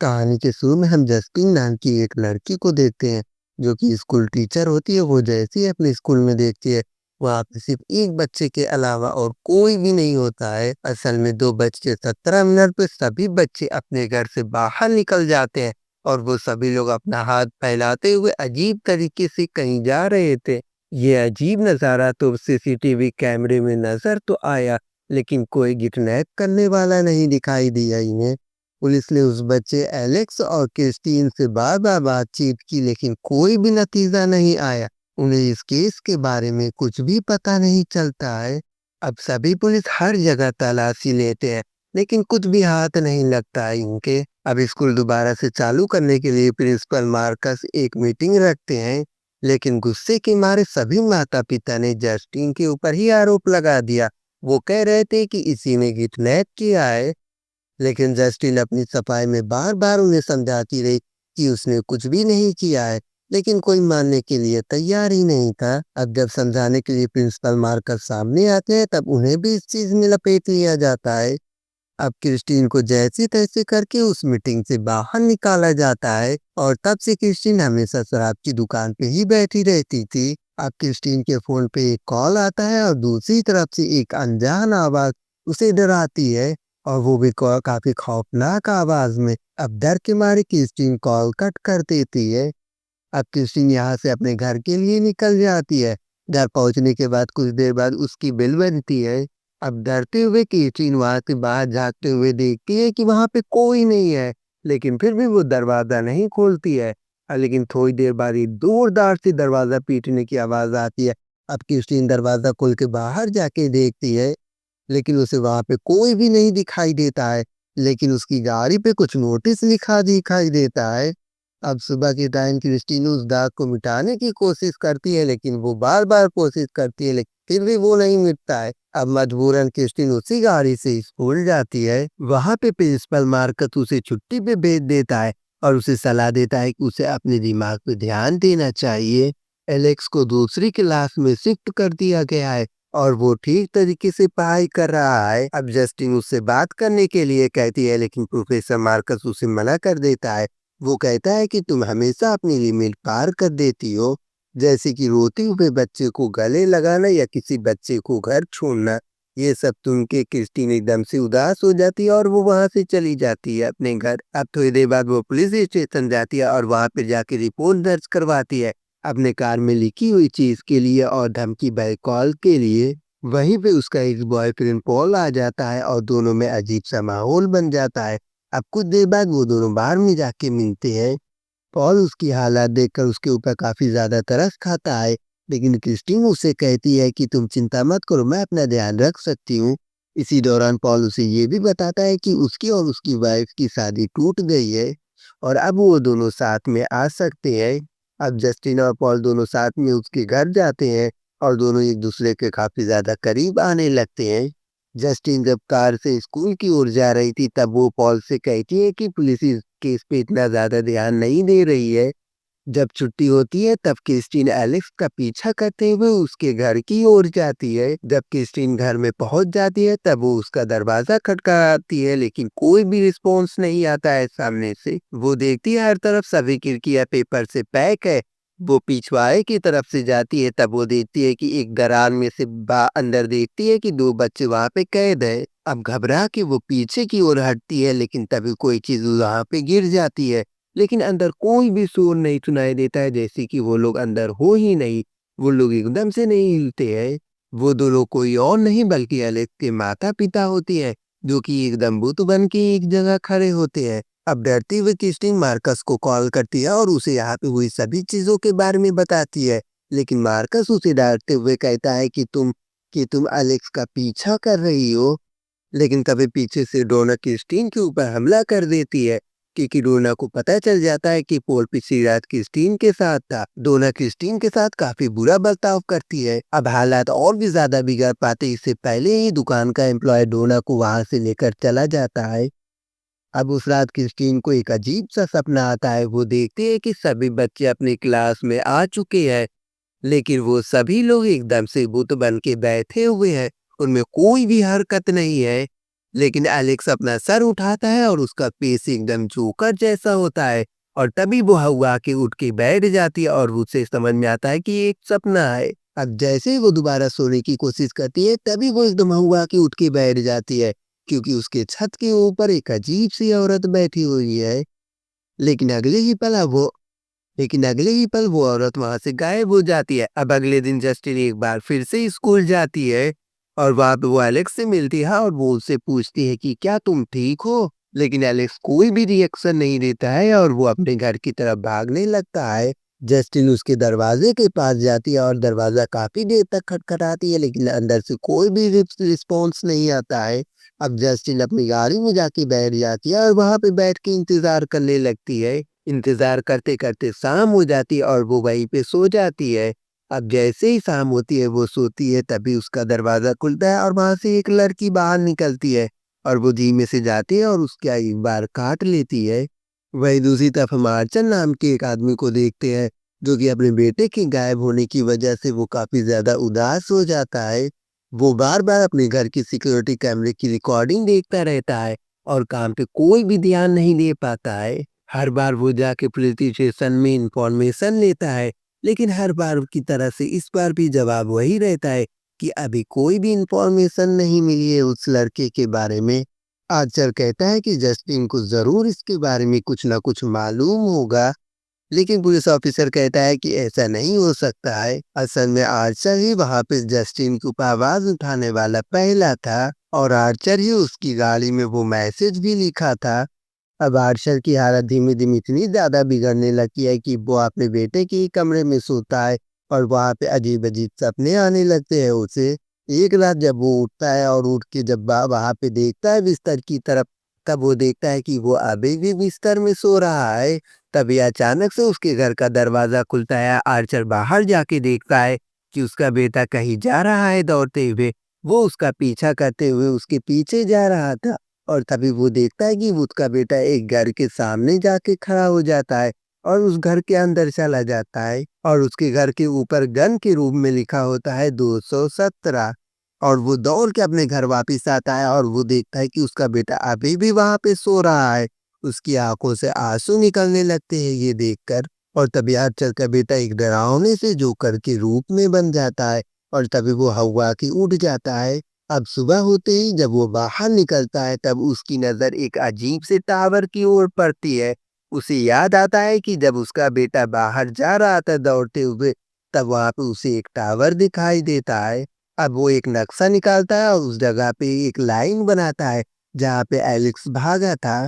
कहानी के शुरू में हम जस्टिन नाम की एक लड़की को देखते हैं जो कि स्कूल टीचर होती है। वो जैसे ही अपने स्कूल में देखती है वहाँ पे सिर्फ एक बच्चे के अलावा और कोई भी नहीं होता है। असल में 2 बज के 17 मिनट पे सभी बच्चे अपने घर से बाहर निकल जाते हैं और वो सभी लोग अपना हाथ फैलाते हुए अजीब तरीके से कहीं जा रहे थे। ये अजीब नज़ारा तो सीसीटीवी कैमरे में नजर तो आया, लेकिन कोई किडनैप करने वाला नहीं दिखाई दिया इन्हें। पुलिस ने उस बच्चे एलेक्स और क्रिस्टीन से बार-बार बातचीत की, लेकिन कोई भी नतीजा नहीं आया। उन्हें इस केस के बारे में कुछ भी पता नहीं चलता है। अब सभी पुलिस हर जगह तलाशी लेते हैं, लेकिन कुछ भी हाथ नहीं लगता है इनके। अब स्कूल दोबारा से चालू करने के लिए प्रिंसिपल मार्कस एक मीटिंग रखते हैं, लेकिन गुस्से के मारे सभी माता-पिता ने जस्टिन के ऊपर ही आरोप लगा दिया। वो कह रहे थे कि इसी ने किडनैप किया है। लेकिन जस्टिन अपनी सफाई में बार-बार उन्हें समझाती रही कि उसने कुछ भी नहीं किया है, लेकिन कोई मानने के लिए तैयार ही नहीं था। अब जब समझाने के लिए प्रिंसिपल मार्कस सामने आते हैं, तब उन्हें भी इस चीज में लपेट लिया जाता है। अब क्रिस्टीन को जैसे-तैसे करके उस मीटिंग से बाहर निकाला जाता है और तब से क्रिस्टीन हमेशा शराब की दुकान पे ही बैठी रहती थी। अब क्रिस्टीन के फोन पे एक कॉल आता है और दूसरी तरफ से एक अनजान आवाज उसे डराती है, और वो भी काफी खौफनाक आवाज में। अब डर के मारे क्रिस्टीन कॉल कट कर देती है। अब क्रिस्टीन यहाँ से अपने घर के लिए निकल जाती है। घर पहुंचने के बाद कुछ देर बाद उसकी बेल बजती है। अब डरते हुए क्रिस्टीन वहां से बाहर झांकते हुए देखती है कि वहां पे कोई नहीं है, लेकिन फिर भी वो दरवाजा नहीं खोलती है। लेकिन थोड़ी देर बाद एक जोरदार से दरवाजा पीटने की आवाज आती है। अब क्रिस्टीन दरवाजा खोल के बाहर जाके देखती है, लेकिन उसे वहां पे कोई भी नहीं दिखाई देता है। लेकिन उसकी गाड़ी पे कुछ नोटिस लिखा दिखाई देता है। अब सुबह के टाइम क्रिस्टीन उस दाग को मिटाने की कोशिश करती है, लेकिन वो बार-बार कोशिश करती है, लेकिन फिर भी वो नहीं मिटता है। अब मजबूरन क्रिस्टीन उसी गाड़ी से स्कूल जाती है। वहां पे प्रिंसिपल मार्कस उसे छुट्टी पे भेज देता है और उसे सलाह देता है कि उसे अपने दिमाग पे ध्यान देना चाहिए। एलेक्स को दूसरी क्लास में शिफ्ट कर दिया गया है और वो ठीक तरीके से पढ़ाई कर रहा है। अब जस्टिन उससे बात करने के लिए कहती है, लेकिन प्रोफेसर मार्कस उसे मना कर देता है। वो कहता है कि तुम हमेशा अपनी लिमिट पार कर देती हो, जैसे कि रोते हुए बच्चे को गले लगाना या किसी बच्चे को घर छोड़ना। ये सब सुन के क्रिस्टीन एकदम से उदास हो जाती है और वो वहां से चली जाती है अपने घर। अब थोड़ी देर बाद वो पुलिस स्टेशन जाती है और वहां पे जाके रिपोर्ट दर्ज करवाती है अपने कार में लिखी हुई चीज के लिए और धमकी भरे कॉल के लिए। वहीं पे उसका एक बॉयफ्रेंड पॉल आ जाता है और दोनों में अजीब सा माहौल बन जाता है। अब कुछ देर बाद वो दोनों बार में जाके मिलते हैं। पॉल उसकी हालत देखकर उसके ऊपर काफी ज्यादा तरस खाता है, लेकिन क्रिस्टीन उसे कहती है कि तुम चिंता मत करो, मैं अपना ध्यान रख सकती हूँ। इसी दौरान पॉल उसे ये भी बताता है कि उसकी और उसकी वाइफ की शादी टूट गई है और अब वो दोनों साथ में आ सकते हैं। अब जस्टिन और पॉल दोनों साथ में उसके घर जाते हैं और दोनों एक दूसरे के काफी ज्यादा करीब आने लगते हैं। जस्टिन जब कार से स्कूल की ओर जा रही थी, तब वो पॉल से कहती है कि पुलिस इस केस पे इतना ज्यादा ध्यान नहीं दे रही है। जब छुट्टी होती है तब क्रिस्टीन एलेक्स का पीछा करते हुए उसके घर की ओर जाती है। जब क्रिस्टीन घर में पहुंच जाती है तब वो उसका दरवाजा खटखटाती है, लेकिन कोई भी रिस्पॉन्स नहीं आता है सामने से। वो देखती है हर तरफ सभी खिड़कियां पेपर से पैक है। वो पिछवाड़े की तरफ से जाती है, तब वो देखती है कि एक दरार में से अंदर देखती है कि 2 बच्चे वहां पे कैद है। अब घबरा के वो पीछे की ओर हटती है, लेकिन तभी कोई चीज वहां पे गिर जाती है। लेकिन अंदर कोई भी शोर नहीं सुनाई देता है, जैसे कि वो लोग अंदर हो ही नहीं। वो लोग एकदम से नहीं हिलते हैं। वो दो लोग कोई और नहीं बल्कि एलेक्स के माता पिता होते हैं, जो कि एकदम बुत बन के एक जगह खड़े होते हैं। अब डरती हुई क्रिस्टीन मार्कस को कॉल करती है और उसे यहाँ पे हुई सभी चीजों के बारे में बताती है, लेकिन मार्कस उसे डांटते हुए कहता है कि तुम एलेक्स का पीछा कर रही हो। लेकिन तभी पीछे से डोना क्रिस्टीन के ऊपर हमला कर देती है, क्योंकि डोना को पता चल जाता है कि पॉल पिछली रात क्रिस्टीन के साथ था। डोना क्रिस्टीन के साथ काफी बुरा बर्ताव करती है। अब हालात और भी ज्यादा बिगड़ पाते इससे पहले ही दुकान का एम्प्लॉय डोना को वहां से लेकर चला जाता है। अब उस रात क्रिस्टीन को एक अजीब सा सपना आता है। वो देखती है कि सभी बच्चे अपनी क्लास में आ चुके हैं, लेकिन वो सभी लोग एकदम से बुत बन के बैठे हुए हैं। उनमें कोई भी हरकत नहीं है। लेकिन एलेक्स अपना सर उठाता है और उसका फेस एकदम जोकर जैसा होता है। और तभी वो हवा के उठ के बैठ जाती है और उसे समझ में आता है कि ये एक सपना है। अब जैसे ही वो दोबारा सोने की कोशिश करती है तभी वो एकदम हवा के उठ के बैठ जाती है, क्योंकि उसके छत के ऊपर एक अजीब सी औरत बैठी हुई है। लेकिन अगले ही पल अब वो लेकिन अगले ही पल वो औरत वहां से गायब हो जाती है। अब अगले दिन जस्टिन एक बार फिर से स्कूल जाती है और वहां पे वो एलेक्स से मिलती है और वो उससे पूछती है कि क्या तुम ठीक हो। लेकिन एलेक्स कोई भी रिएक्शन नहीं देता है और वो अपने घर की तरफ भागने लगता है। जस्टिन उसके दरवाजे के पास जाती है और दरवाजा काफी देर तक खटखटाती है, लेकिन अंदर से कोई भी रिस्पॉन्स नहीं आता है। अब जस्टिन अपनी गाड़ी में जाके बैठ जाती है और वहां पे बैठ के इंतजार करने लगती है। इंतजार करते करते शाम हो जाती है और वो वहीं पे सो जाती है। अब जैसे ही शाम होती है वो सोती है तभी उसका दरवाजा खुलता है और वहां से एक लड़की बाहर निकलती है और वो धीमे से जाती है और उसका एक बार काट लेती है। वही दूसरी तरफ हम आर्चन नाम के एक आदमी को देखते हैं, जो कि अपने बेटे के गायब होने की वजह से वो काफी ज्यादा उदास हो जाता है। वो बार बार अपने घर की सिक्योरिटी कैमरे की रिकॉर्डिंग देखता रहता है और काम पे कोई भी ध्यान नहीं दे पाता है। हर बार वो जाके पुलिस स्टेशन में इंफॉर्मेशन लेता है, लेकिन हर बार की तरह से इस बार भी जवाब वही रहता है कि अभी कोई भी इंफॉर्मेशन नहीं मिली है उस लड़के के बारे में। आर्चर कहता है कि जस्टिन को जरूर इसके बारे में कुछ ना कुछ मालूम होगा, लेकिन पुलिस ऑफिसर कहता है कि ऐसा नहीं हो सकता है। असल में आर्चर ही वहां पे जस्टिन के ऊपर आवाज उठाने वाला पहला था और आर्चर ही उसकी गाड़ी में वो मैसेज भी लिखा था। अब आर्चर की हालत धीमे धीमे इतनी ज्यादा बिगड़ने लगती है कि वो अपने बेटे के ही कमरे में सोता है और वहां पे अजीब अजीब सपने आने लगते हैं उसे। एक रात जब वो उठता है और उठ के जब वहां पे देखता है बिस्तर की तरफ, तब वो देखता है कि वो अभी भी बिस्तर में सो रहा है। तभी अचानक से उसके घर का दरवाजा खुलता है। आर्चर बाहर जाके देखता है कि उसका बेटा कहीं जा रहा है दौड़ते हुए। वो उसका पीछा करते हुए उसके पीछे जा रहा था और तभी वो देखता है कि उसका बेटा एक घर के सामने जाके खड़ा हो जाता है और उस घर के अंदर चला जाता है और उसके घर के ऊपर गन के रूप में लिखा होता है 217। और वो दौड़ के अपने घर वापस आता है और वो देखता है कि उसका बेटा अभी भी वहां पे सो रहा है। उसकी आंखों से आंसू निकलने लगते हैं ये देखकर। और तभी आर्चर का बेटा एक डरावने से जोकर के रूप में बन जाता है और तभी वो हवा की उड़ जाता है। अब सुबह होते ही जब वो बाहर निकलता है तब उसकी नजर एक अजीब से टावर की ओर पड़ती है। उसे याद आता है कि जब उसका बेटा बाहर जा रहा था दौड़ते हुए, तब वहां पे उसे एक टावर दिखाई देता है। अब वो एक नक्शा निकालता है और उस जगह पे एक लाइन बनाता है जहाँ पे एलेक्स भागा था।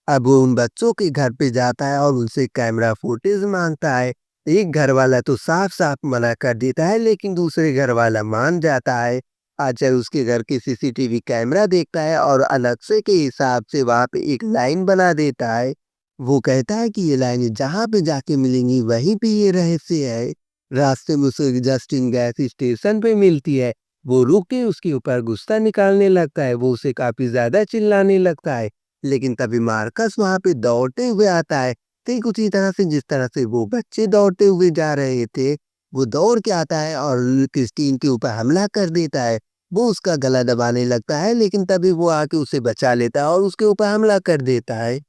अब वो उन बच्चों के घर पे जाता है और उनसे कैमरा फुटेज मांगता है। एक घर वाला तो साफ साफ मना कर देता है, लेकिन दूसरे घर वाला मान जाता है। आचार्य उसके घर के सीसीटीवी कैमरा देखता है और अलग से के हिसाब से वहां पे एक लाइन बना देता है। वो कहता है कि ये लाइन जहाँ पे जाके मिलेंगी वहीं पे ये रहस्य है। रास्ते में उसे जस्टिन गैस स्टेशन पे मिलती है। वो रुक के उसके ऊपर गुस्सा निकालने लगता है, वो उसे काफी ज्यादा चिल्लाने लगता है। लेकिन तभी मार्कस वहां पे दौड़ते हुए आता है, ठीक उसी तरह से जिस तरह से वो बच्चे दौड़ते हुए जा रहे थे। वो दौड़ के आता है और क्रिस्टीन के ऊपर हमला कर देता है। वो उसका गला दबाने लगता है, लेकिन तभी वो आके उसे बचा लेता है और उसके ऊपर हमला कर देता है।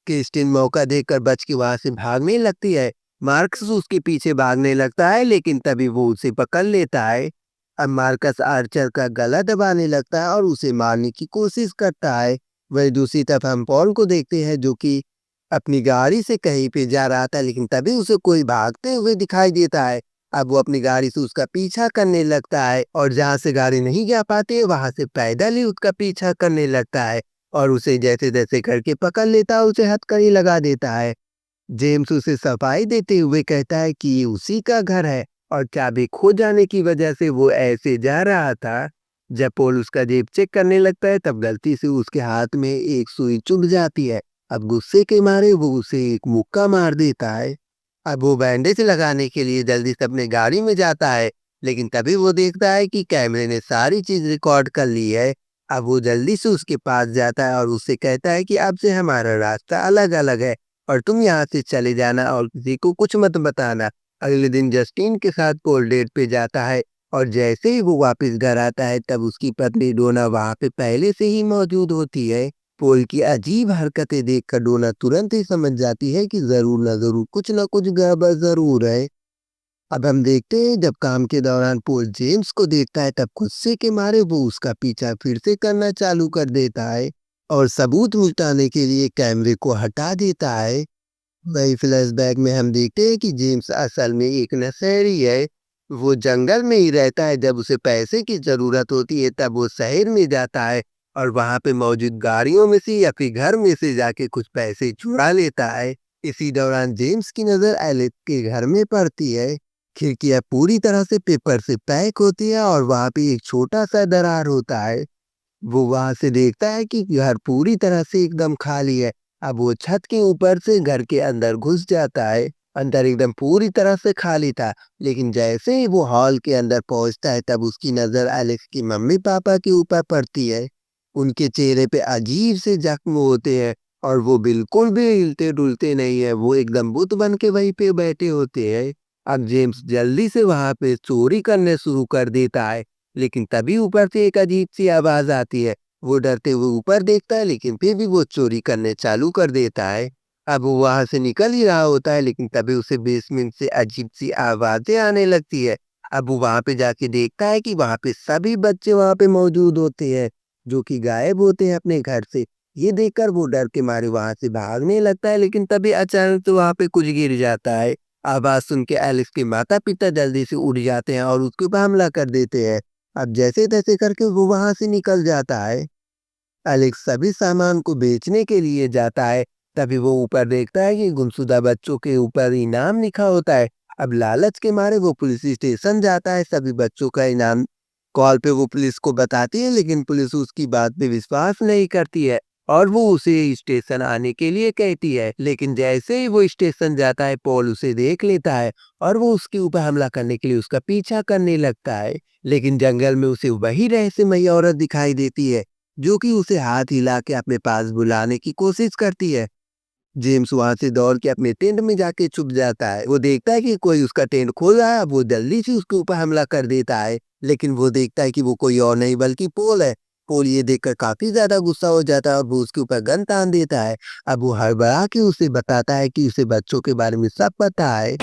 क्रिस्टीन मौका देखकर बच के वहां से भागने लगती है। मार्कस उसके पीछे भागने लगता है, लेकिन तभी वो उसे पकड़ लेता है। अब मार्कस आर्चर का गला दबाने लगता है और उसे मारने की कोशिश करता है। वही दूसरी तरफ हम पॉल को देखते हैं, जो कि अपनी गाड़ी से कहीं पे जा रहा था, लेकिन तभी उसे कोई भागते हुए दिखाई देता है। अब वो अपनी गाड़ी से उसका पीछा करने लगता है और जहाँ से गाड़ी नहीं जा पाती है वहां से पैदल ही उसका पीछा करने लगता है और उसे जैसे जैसे करके पकड़ लेता है, उसे हथकड़ी लगा देता है। जेम्स उसे सफाई देते हुए कहता है कि ये उसी का घर है और चाबी खो जाने की वजह से वो ऐसे जा रहा था। जब पॉल उसका जेब चेक करने लगता है तब गलती से उसके हाथ में एक सुई चुभ जाती है। अब गुस्से के मारे वो उसे एक मुक्का मार देता है। अब वो बैंडेज लगाने के लिए जल्दी से अपने गाड़ी में जाता है, लेकिन तभी वो देखता है कि कैमरे ने सारी चीज रिकॉर्ड कर ली है। अब वो जल्दी से उसके पास जाता है और उससे कहता है कि अब से हमारा रास्ता अलग अलग है और तुम यहाँ से चले जाना और किसी को कुछ मत बताना। अगले दिन जस्टिन के साथ पोल डेट पे जाता है और जैसे ही वो वापस घर आता है तब उसकी पत्नी डोना वहाँ पे पहले से ही मौजूद होती है। पोल की अजीब हरकतें देखकर डोना तुरंत ही समझ जाती है कि ज़रूर ना ज़रूर कुछ ना कुछ गड़बड़ ज़रूर है। अब हम देखते हैं जब काम के दौरान पोल जेम्स को देखता है तब गुस्से के मारे वो उसका पीछा फिर से करना चालू कर देता है और सबूत मिटाने के लिए कैमरे को हटा देता है। वही फ्लैशबैक में हम देखते हैं कि जेम्स असल में एक नशेड़ी है। वो जंगल में ही रहता है। जब उसे पैसे की ज़रूरत होती है तब वो शहर में जाता है और वहाँ पे मौजूद गाड़ियों में से या फिर घर में से जाके कुछ पैसे चुरा लेता है। इसी दौरान जेम्स की नज़र एलेक्स के घर में पड़ती है। खिड़कियाँ पूरी तरह से पेपर से पैक होती है और वहाँ पे एक छोटा सा दरार होता है। वो वहाँ से देखता है कि घर पूरी तरह से एकदम खाली है। अब वो छत के ऊपर से घर के अंदर घुस जाता है। अंदर एकदम पूरी तरह से खाली था, लेकिन जैसे ही वो हॉल के अंदर पहुंचता है तब उसकी नज़र एलेक्स की मम्मी पापा के ऊपर पड़ती है। उनके चेहरे पे अजीब से जख्म होते हैं और वो बिल्कुल भी हिलते डुलते नहीं है। वो एकदम बुत बन के वहीं पे बैठे होते हैं। अब जेम्स जल्दी से वहाँ पे चोरी करने शुरू कर देता है, लेकिन तभी ऊपर से एक अजीब सी आवाज़ आती है। वो डरते हुए ऊपर देखता है, लेकिन फिर भी वो चोरी करने चालू कर देता है। अब वो वहाँ से निकल ही रहा होता है, लेकिन तभी उसे बेसमेंट से अजीब सी आवाज़ें आने लगती है। अब वो वहाँ पे जाके देखता है कि वहाँ पे सभी बच्चे वहाँ पे मौजूद होते हैं, जो कि गायब होते हैं अपने घर से। ये देखकर वो डर के मारे वहाँ से भागने लगता है, लेकिन तभी अचानक से वहाँ पे कुछ गिर जाता है। आवाज़ सुन के एलिस के माता-पिता जल्दी से उठ जाते हैं और उसके ऊपर हमला कर देते हैं। अब जैसे-तैसे करके वो वहाँ से निकल जाता है। एलेक्स सभी सामान को बेचने के लिए जाता है। तभी वो ऊपर देखता है कि गुमशुदा बच्चों के ऊपर इनाम लिखा होता है। अब लालच के मारे वो पुलिस स्टेशन जाता है सभी बच्चों का इनाम कॉल पे वो पुलिस को बताती है, लेकिन पुलिस उसकी बात पे विश्वास नहीं करती है और वो उसे स्टेशन आने के लिए कहती है। लेकिन जैसे ही वो स्टेशन जाता है पॉल उसे देख लेता है और वो उसके ऊपर हमला करने के लिए उसका पीछा करने लगता है। लेकिन जंगल में उसे वही रहस्यमयी औरत दिखाई देती है, जो कि उसे हाथ हिला के अपने पास बुलाने की कोशिश करती है। जेम्स वहां से दौड़ के अपने टेंट में जाके छुप जाता है। वो देखता है कि कोई उसका टेंट खोल रहा है। अब वो जल्दी से उसके ऊपर हमला कर देता है, लेकिन वो देखता है कि वो कोई और नहीं बल्कि पोल है। पोल ये देखकर काफी ज्यादा गुस्सा हो जाता है और वो उसके ऊपर गन तान देता है। अब वो हड़बड़ा के उसे बताता है कि उसे बच्चों के बारे में सब पता है